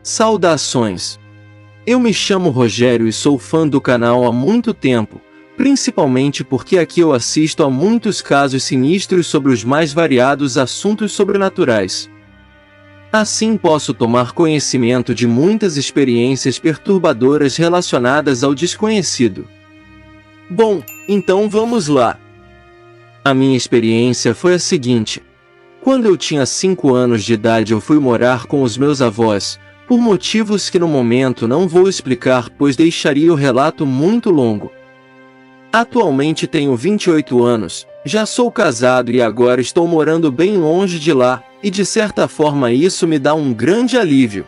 Saudações! Eu me chamo Rogério e sou fã do canal há muito tempo, principalmente porque aqui eu assisto a muitos casos sinistros sobre os mais variados assuntos sobrenaturais. Assim posso tomar conhecimento de muitas experiências perturbadoras relacionadas ao desconhecido. Bom, então vamos lá! A minha experiência foi a seguinte. Quando eu tinha 5 anos de idade eu fui morar com os meus avós, por motivos que no momento não vou explicar pois deixaria o relato muito longo. Atualmente tenho 28 anos, já sou casado e agora estou morando bem longe de lá, e de certa forma isso me dá um grande alívio.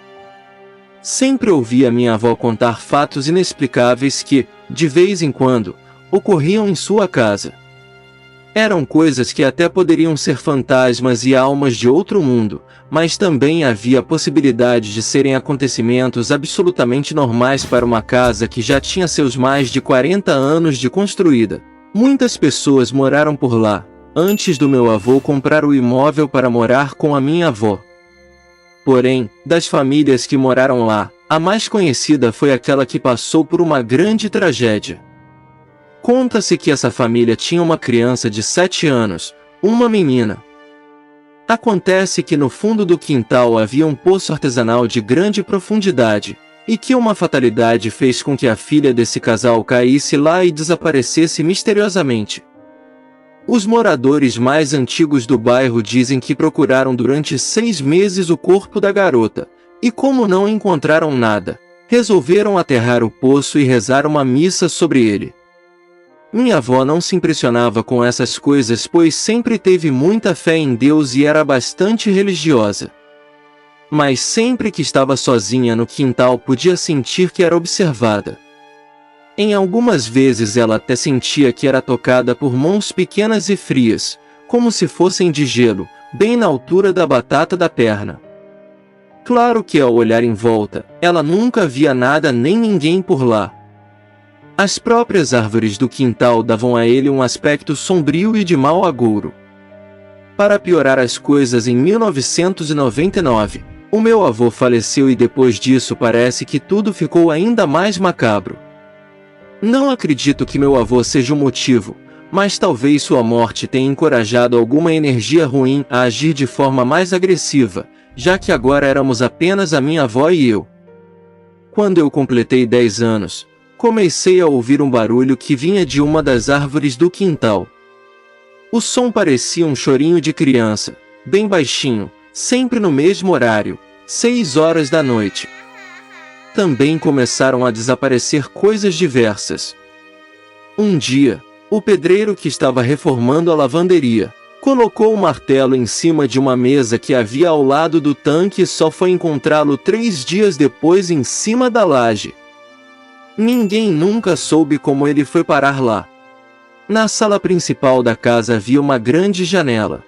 Sempre ouvi a minha avó contar fatos inexplicáveis que, de vez em quando, ocorriam em sua casa. Eram coisas que até poderiam ser fantasmas e almas de outro mundo, mas também havia a possibilidade de serem acontecimentos absolutamente normais para uma casa que já tinha seus mais de 40 anos de construída. Muitas pessoas moraram por lá, antes do meu avô comprar o imóvel para morar com a minha avó. Porém, das famílias que moraram lá, a mais conhecida foi aquela que passou por uma grande tragédia. Conta-se que essa família tinha uma criança de 7 anos, uma menina. Acontece que no fundo do quintal havia um poço artesanal de grande profundidade, e que uma fatalidade fez com que a filha desse casal caísse lá e desaparecesse misteriosamente. Os moradores mais antigos do bairro dizem que procuraram durante 6 meses o corpo da garota, e como não encontraram nada, resolveram aterrar o poço e rezar uma missa sobre ele. Minha avó não se impressionava com essas coisas pois sempre teve muita fé em Deus e era bastante religiosa. Mas sempre que estava sozinha no quintal podia sentir que era observada. Em algumas vezes ela até sentia que era tocada por mãos pequenas e frias, como se fossem de gelo, bem na altura da batata da perna. Claro que ao olhar em volta, ela nunca via nada nem ninguém por lá. As próprias árvores do quintal davam a ele um aspecto sombrio e de mau agouro. Para piorar as coisas, em 1999, o meu avô faleceu e depois disso parece que tudo ficou ainda mais macabro. Não acredito que meu avô seja o motivo, mas talvez sua morte tenha encorajado alguma energia ruim a agir de forma mais agressiva, já que agora éramos apenas a minha avó e eu. Quando eu completei 10 anos, comecei a ouvir um barulho que vinha de uma das árvores do quintal. O som parecia um chorinho de criança, bem baixinho, sempre no mesmo horário, 6 horas da noite. Também começaram a desaparecer coisas diversas. Um dia, o pedreiro que estava reformando a lavanderia, colocou o martelo em cima de uma mesa que havia ao lado do tanque e só foi encontrá-lo 3 dias depois em cima da laje. Ninguém nunca soube como ele foi parar lá. Na sala principal da casa havia uma grande janela.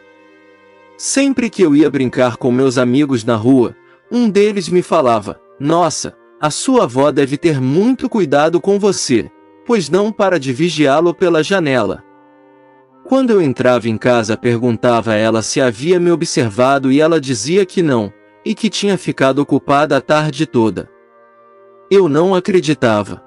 Sempre que eu ia brincar com meus amigos na rua, um deles me falava: "Nossa, a sua avó deve ter muito cuidado com você, pois não para de vigiá-lo pela janela." Quando eu entrava em casa perguntava a ela se havia me observado e ela dizia que não, e que tinha ficado ocupada a tarde toda. Eu não acreditava.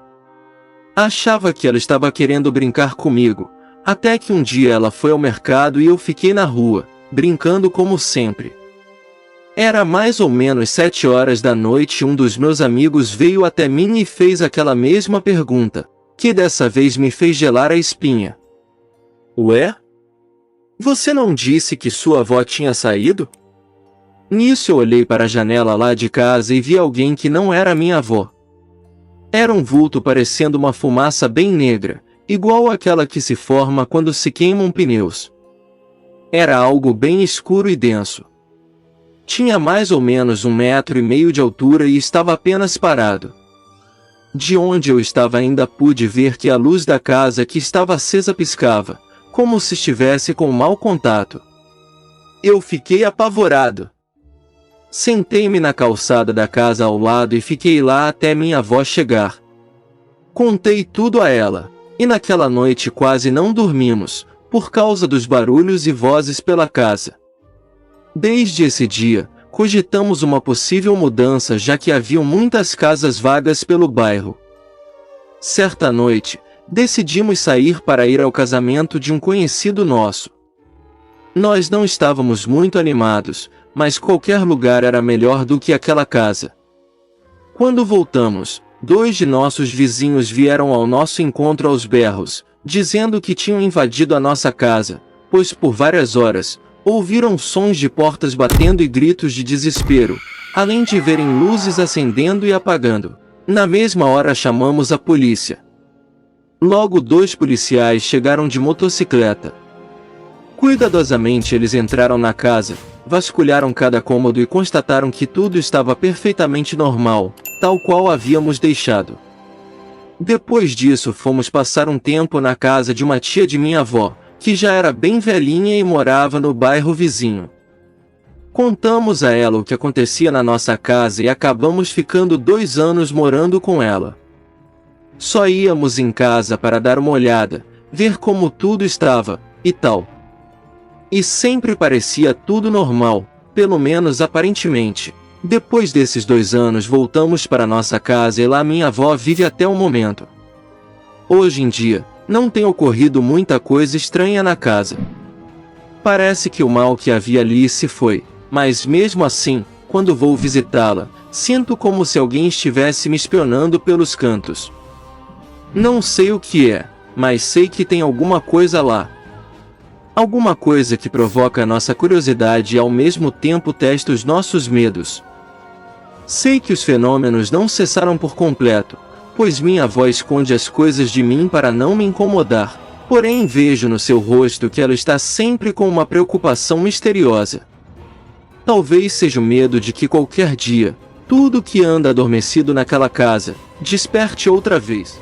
Achava que ela estava querendo brincar comigo, até que um dia ela foi ao mercado e eu fiquei na rua, brincando como sempre. Era mais ou menos 7 horas da noite e um dos meus amigos veio até mim e fez aquela mesma pergunta, que dessa vez me fez gelar a espinha. "Ué? Você não disse que sua avó tinha saído?" Nisso eu olhei para a janela lá de casa e vi alguém que não era minha avó. Era um vulto parecendo uma fumaça bem negra, igual àquela que se forma quando se queimam pneus. Era algo bem escuro e denso. Tinha mais ou menos 1,5 metros de altura e estava apenas parado. De onde eu estava ainda pude ver que a luz da casa que estava acesa piscava, como se estivesse com mau contato. Eu fiquei apavorado. Sentei-me na calçada da casa ao lado e fiquei lá até minha avó chegar. Contei tudo a ela, e naquela noite quase não dormimos, por causa dos barulhos e vozes pela casa. Desde esse dia, cogitamos uma possível mudança já que haviam muitas casas vagas pelo bairro. Certa noite, decidimos sair para ir ao casamento de um conhecido nosso. Nós não estávamos muito animados, mas qualquer lugar era melhor do que aquela casa. Quando voltamos, 2 de nossos vizinhos vieram ao nosso encontro aos berros, dizendo que tinham invadido a nossa casa, pois por várias horas, ouviram sons de portas batendo e gritos de desespero, além de verem luzes acendendo e apagando. Na mesma hora chamamos a polícia. Logo 2 policiais chegaram de motocicleta. Cuidadosamente eles entraram na casa, vasculharam cada cômodo e constataram que tudo estava perfeitamente normal, tal qual havíamos deixado. Depois disso fomos passar um tempo na casa de uma tia de minha avó, que já era bem velhinha e morava no bairro vizinho. Contamos a ela o que acontecia na nossa casa e acabamos ficando 2 anos morando com ela. Só íamos em casa para dar uma olhada, ver como tudo estava, e tal. E sempre parecia tudo normal, pelo menos aparentemente. Depois desses 2 anos voltamos para nossa casa e lá minha avó vive até o momento. Hoje em dia, não tem ocorrido muita coisa estranha na casa. Parece que o mal que havia ali se foi, mas mesmo assim, quando vou visitá-la, sinto como se alguém estivesse me espionando pelos cantos. Não sei o que é, mas sei que tem alguma coisa lá. Alguma coisa que provoca a nossa curiosidade e ao mesmo tempo testa os nossos medos. Sei que os fenômenos não cessaram por completo, pois minha avó esconde as coisas de mim para não me incomodar, porém vejo no seu rosto que ela está sempre com uma preocupação misteriosa. Talvez seja o medo de que qualquer dia, tudo que anda adormecido naquela casa, desperte outra vez.